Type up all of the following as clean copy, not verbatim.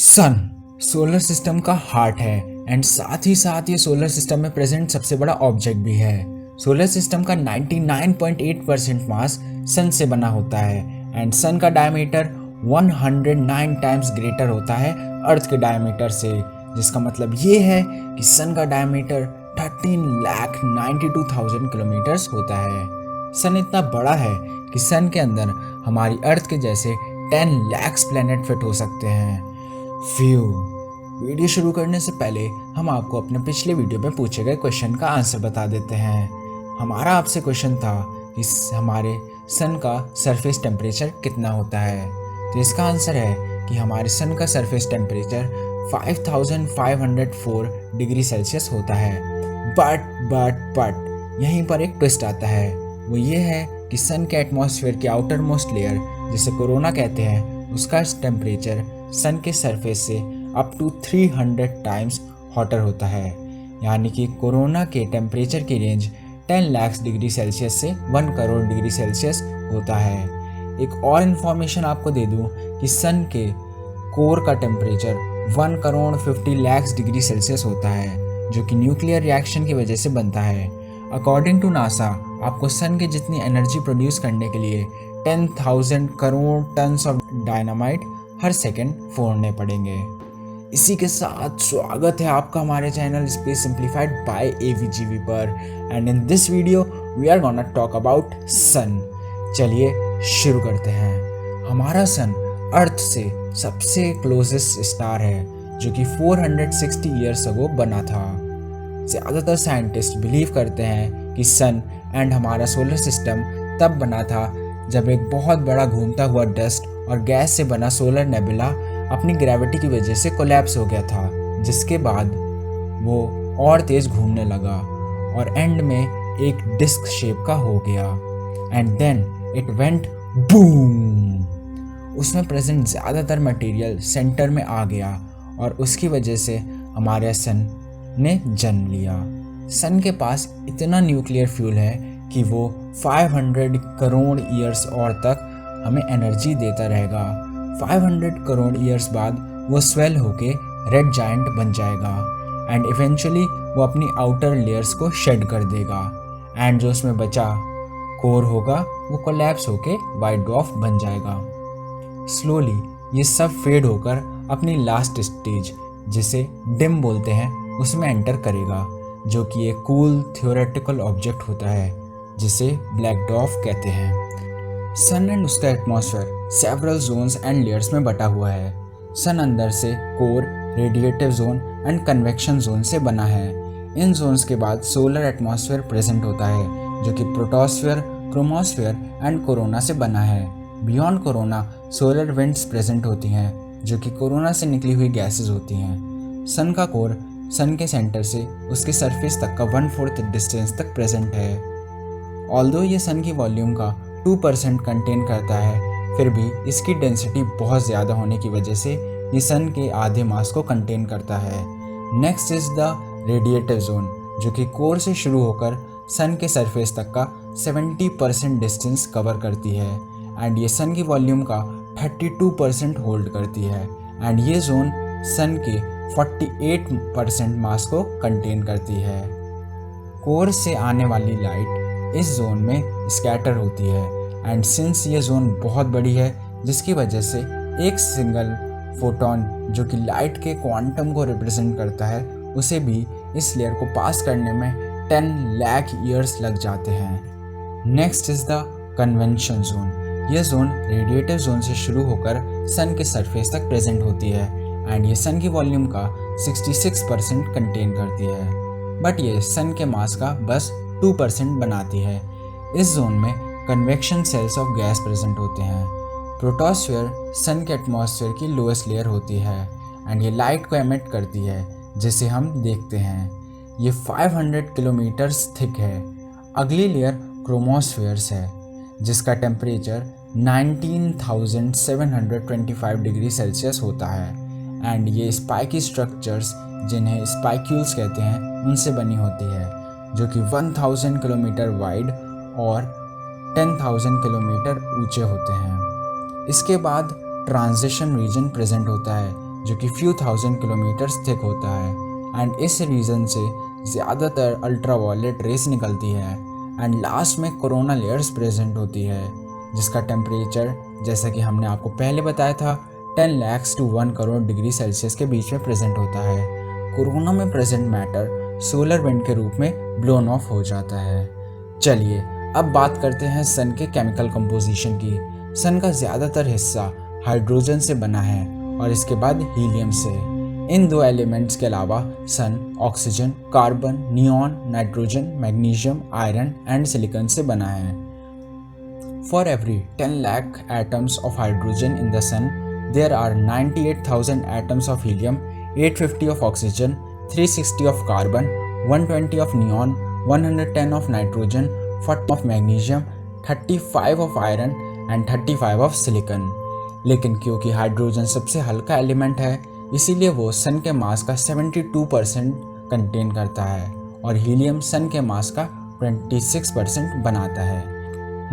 Sun solar system का heart है and साथ ही साथ ये सोलर सिस्टम में प्रेजेंट सबसे बड़ा ऑब्जेक्ट भी है। सोलर सिस्टम का 99.8% मास सन से बना होता है एंड सन का डायमीटर 109 टाइम्स ग्रेटर होता है अर्थ के डायमीटर से, जिसका मतलब ये है कि सन का डायमीटर 13,92,000 किलोमीटर्स होता है। सन इतना बड़ा है कि सन के अंदर हमारी अर्थ के जैसे 10 लाख प्लैनेट फिट हो सकते हैं। वीडियो शुरू करने से पहले हम आपको अपने पिछले वीडियो में पूछे गए क्वेश्चन का आंसर बता देते हैं। हमारा आपसे क्वेश्चन था कि हमारे सन का सरफेस टेम्परेचर कितना होता है, तो इसका आंसर है कि हमारे सन का सरफेस टेम्परेचर 5504 डिग्री सेल्सियस होता है। बट यहीं पर एक ट्विस्ट आता है, वो ये है कि सन के एटमॉस्फेयर के आउटर मोस्ट लेयर जिसे कोरोना कहते हैं, उसका टेम्परेचर सन के सरफेस से अप टू 300 टाइम्स हॉटर होता है। यानी कि कोरोना के टेम्परेचर की रेंज 10 लाख डिग्री सेल्सियस से 1 करोड़ डिग्री सेल्सियस होता है। एक और इन्फॉर्मेशन आपको दे दूं कि सन के कोर का temperature 1 crore 50 lakh degree Celsius होता है, जो कि न्यूक्लियर रिएक्शन की वजह से बनता है। अकॉर्डिंग टू नासा, आपको सन के जितनी एनर्जी प्रोड्यूस करने के लिए 10,000 करोड़ टन्स ऑफ डायनामाइट हर सेकेंड फोड़ने पड़ेंगे। इसी के साथ स्वागत है आपका हमारे channel Space Simplified by AVGV पर, and in this video we are gonna talk about sun. चलिए शुरू करते हैं। हमारा सन अर्थ से सबसे क्लोजेस्ट स्टार है, जो कि 460 ईयर्स अगो बना था। ज़्यादातर साइंटिस्ट बिलीव करते हैं कि सन एंड हमारा सोलर सिस्टम तब बना था जब एक बहुत बड़ा घूमता हुआ डस्ट और गैस से बना सोलर नेबुला अपनी ग्रेविटी की वजह से कोलैप्स हो गया था, जिसके बाद वो और तेज़ घूमने लगा और एंड में एक डिस्क शेप का हो गया and then it went boom. उसमें प्रेजेंट ज़्यादातर मटेरियल सेंटर में आ गया और उसकी वजह से हमारे सन ने जन्म लिया। सन के पास इतना न्यूक्लियर फ्यूल है कि वो 500 करोड़ ईयर्स और तक हमें एनर्जी देता रहेगा। 500 करोड़ ईयर्स बाद वो स्वेल होके रेड जायंट बन जाएगा एंड इवेंचुअली वो अपनी आउटर लेयर्स को शेड कर देगा एंड जो उसमें बचा कोर होगा वो कोलैप्स होके वाइट ड्वार्फ बन जाएगा। स्लोली ये सब फेड होकर अपनी लास्ट स्टेज, जिसे डिम बोलते हैं, उसमें एंटर करेगा, जो कि एक कूल थियोरेटिकल ऑब्जेक्ट होता है जिसे ब्लैक ड्वार्फ कहते हैं। सन एंड उसका atmosphere several zones and layers में बटा हुआ है। सन अंदर से core, radiative zone and convection zone से बना है। इन जोन्स के बाद सोलर एटमॉस्फेयर प्रेजेंट होता है, जो कि प्रोटोस्फेयर, क्रोमोस्फेयर एंड कोरोना से बना है। Beyond corona solar winds present होती हैं, जो कि कोरोना से निकली हुई गैसेज होती हैं। सन का कोर सन के सेंटर से उसके सरफेस तक का 1/4 डिस्टेंस तक प्रेजेंट है। ऑल्दो ये सन की वॉल्यूम का 2% कंटेन करता है, फिर भी इसकी डेंसिटी बहुत ज़्यादा होने की वजह से ये सन के आधे मास को कंटेन करता है। Next is the radiative zone, जो कि कोर से शुरू होकर सन के सरफेस तक का 70% डिस्टेंस कवर करती है एंड ये सन की वॉल्यूम का 32% होल्ड करती है एंड ये जोन सन के 48% मास को कंटेन करती है। कोर से आने वाली लाइट इस जोन में स्कैटर होती है एंड सिंस ये जोन बहुत बड़ी है, जिसकी वजह से एक सिंगल फोटोन, जो कि लाइट के क्वांटम को रिप्रेजेंट करता है, उसे भी इस लेयर को पास करने में 10 लाख ईयर्स लग जाते हैं। Next is the convection zone. यह जोन रेडिएटिव जोन से शुरू होकर सन के सरफेस तक प्रेजेंट होती है एंड ये सन की वॉल्यूम का 66% कंटेन करती है, बट ये सन के मास का बस 2% बनाती है। इस जोन में convection cells of gas present होते हैं। प्रोटोस्फेयर सन के एटमॉस्फेयर की लोएस्ट लेयर होती है एंड ये लाइट को एमिट करती है, जिसे हम देखते हैं। ये 500 किलोमीटर्स थिक है। अगली लेयर क्रोमोस्फेयर्स है, जिसका टेम्परेचर 19,725 डिग्री सेल्सियस होता है एंड ये स्पाइकी स्ट्रक्चर्स, जिन्हें स्पाइक्यूल्स कहते हैं, उनसे बनी होती है, जो कि 1000 किलोमीटर वाइड और 10,000 किलोमीटर ऊंचे होते हैं। इसके बाद ट्रांजिशन रीजन प्रेजेंट होता है, जो कि few thousand kilometers thick होता है एंड इस रीजन से ज़्यादातर अल्ट्रावायलेट रेस निकलती है एंड लास्ट में कोरोना लेयर्स प्रेजेंट होती है जिसका टेम्परेचर जैसा कि हमने आपको पहले बताया था 10 lakh to 1 crore degree Celsius के बीच में प्रेजेंट होता है। कोरोना में प्रेजेंट मैटर सोलर विंड के रूप में ब्लोन ऑफ हो जाता है। चलिए अब बात करते हैं सन के केमिकल कंपोजिशन की। सन का ज़्यादातर हिस्सा हाइड्रोजन से बना है और इसके बाद हीलियम से। इन दो एलिमेंट्स के अलावा sun oxygen, carbon, neon, nitrogen, magnesium, iron and silicon से बना है। For every 10 lakh atoms of hydrogen in the sun there are 98,000 atoms of helium, 850 of oxygen, 360 of carbon, 120 of neon, 110 of nitrogen, 40 of magnesium, 35 of iron and 35 of silicon। लेकिन क्योंकि hydrogen सबसे हल्का element है इसीलिए वो सन के मास का 72% कंटेन करता है और हीलियम सन के मास का 26% बनाता है।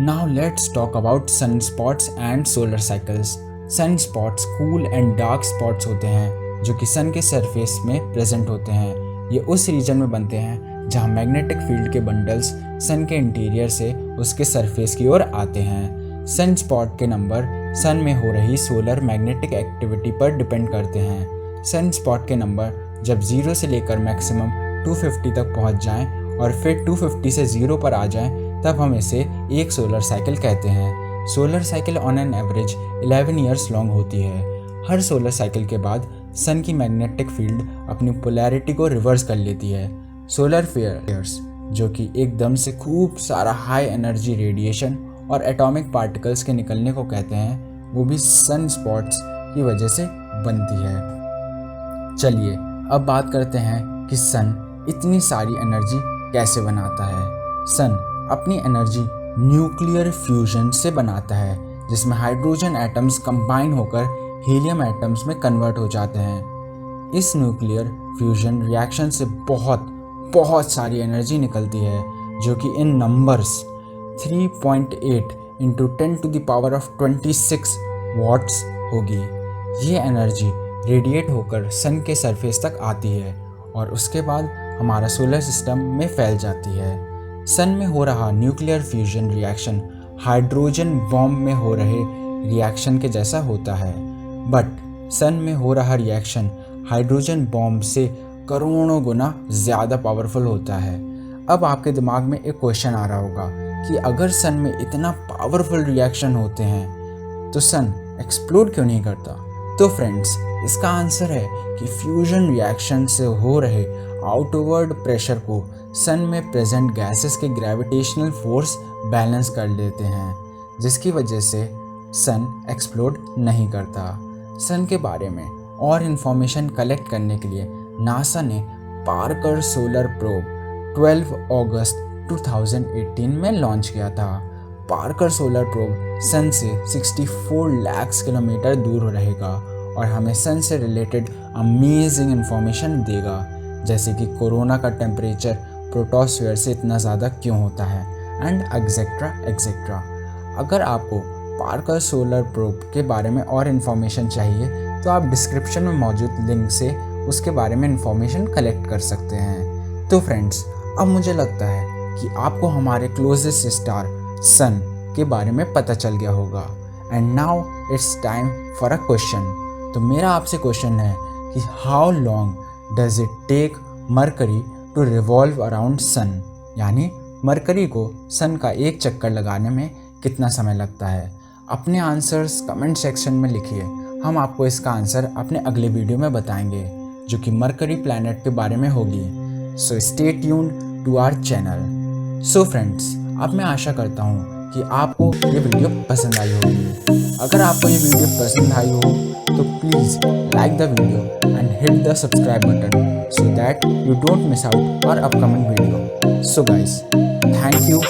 Now let's talk about sun spots and solar cycles. Sun spots cool and dark spots होते हैं जो कि सन के सरफेस में प्रेजेंट होते हैं। ये उस रीजन में बनते हैं जहाँ मैग्नेटिक फील्ड के बंडल्स सन के इंटीरियर से उसके सरफेस की ओर आते हैं। सन स्पॉट के नंबर सन में हो रही सोलर मैग्नेटिक एक्टिविटी पर डिपेंड करते हैं। सन स्पॉट के नंबर जब 0 से लेकर मैक्सिमम 250 तक पहुँच जाएं और फिर 250 से 0 पर आ जाएं तब हम इसे एक सोलर साइकिल कहते हैं। Solar cycle on an average 11 years long होती है। हर सोलर साइकिल के बाद सन की मैग्नेटिक फील्ड अपनी पोलैरिटी को रिवर्स कर लेती है। सोलर फ्लेयर्स जो कि एकदम से खूब सारा हाई एनर्जी रेडिएशन और एटॉमिक पार्टिकल्स के निकलने को कहते हैं, वो भी सन स्पॉट्स की वजह से बनती है। चलिए अब बात करते हैं कि सन इतनी सारी एनर्जी कैसे बनाता है। सन अपनी एनर्जी न्यूक्लियर फ्यूजन से बनाता है जिसमें हाइड्रोजन एटम्स कंबाइन होकर हीलियम एटम्स में कन्वर्ट हो जाते हैं। इस न्यूक्लियर फ्यूजन रिएक्शन से बहुत सारी एनर्जी निकलती है जो कि इन नंबर्स 3.8 × 10⁻26 वॉट्स होगी। ये एनर्जी रेडिएट होकर सन के सरफेस तक आती है और उसके बाद हमारा सोलर सिस्टम में फैल जाती है। सन में हो रहा nuclear fusion reaction hydrogen bomb में हो रहे रिएक्शन के जैसा होता है, बट सन में हो रहा रिएक्शन हाइड्रोजन बॉम्ब से करोड़ों गुना ज़्यादा पावरफुल होता है। अब आपके दिमाग में एक क्वेश्चन आ रहा होगा कि अगर सन में इतना पावरफुल रिएक्शन होते हैं तो सन एक्सप्लोड क्यों नहीं करता? तो फ्रेंड्स इसका आंसर है कि फ्यूजन रिएक्शन से हो रहे आउटवर्ड प्रेशर को सन में प्रेजेंट गैसेस के ग्रेविटेशनल फोर्स बैलेंस कर लेते हैं, जिसकी वजह से सन एक्सप्लोड नहीं करता। सन के बारे में और इन्फॉर्मेशन कलेक्ट करने के लिए नासा ने पार्कर सोलर प्रोब 12 अगस्त 2018 में लॉन्च किया था। पार्कर सोलर प्रोब सन से 64 लाख किलोमीटर दूर रहेगा और हमें सन से रिलेटेड अमेजिंग इन्फॉर्मेशन देगा, जैसे कि कोरोना का टेम्परेचर प्रोटोस्फीयर से इतना ज़्यादा क्यों होता है एंड एक्सेट्रा एक्सेट्रा। अगर आपको पार्कर सोलर प्रोब के बारे में और इन्फॉर्मेशन चाहिए तो आप डिस्क्रिप्शन में मौजूद लिंक से उसके बारे में इन्फॉर्मेशन कलेक्ट कर सकते हैं। तो फ्रेंड्स अब मुझे लगता है कि आपको हमारे क्लोजेस्ट स्टार सन के बारे में पता चल गया होगा। And now it's time for a question. तो मेरा आपसे क्वेश्चन है कि how long does it take Mercury to revolve around sun, यानी मरकरी को सन का एक चक्कर लगाने में कितना समय लगता है? अपने आंसर्स कमेंट सेक्शन में लिखिए, हम आपको इसका आंसर अपने अगले वीडियो में बताएंगे जो कि मरकरी प्लैनेट के बारे में होगी। So stay tuned to our channel. So friends अब मैं आशा करता हूँ कि आपको ये वीडियो पसंद आई होगी। अगर आपको ये वीडियो पसंद आई हो तो please like the video and hit the subscribe button so that you don't miss out our upcoming video. So guys, thank you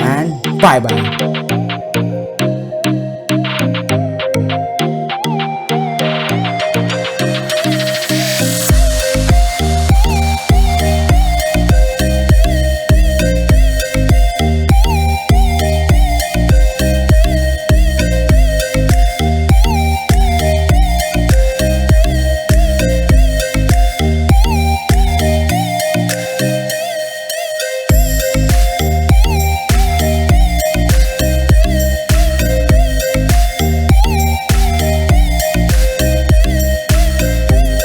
and bye bye.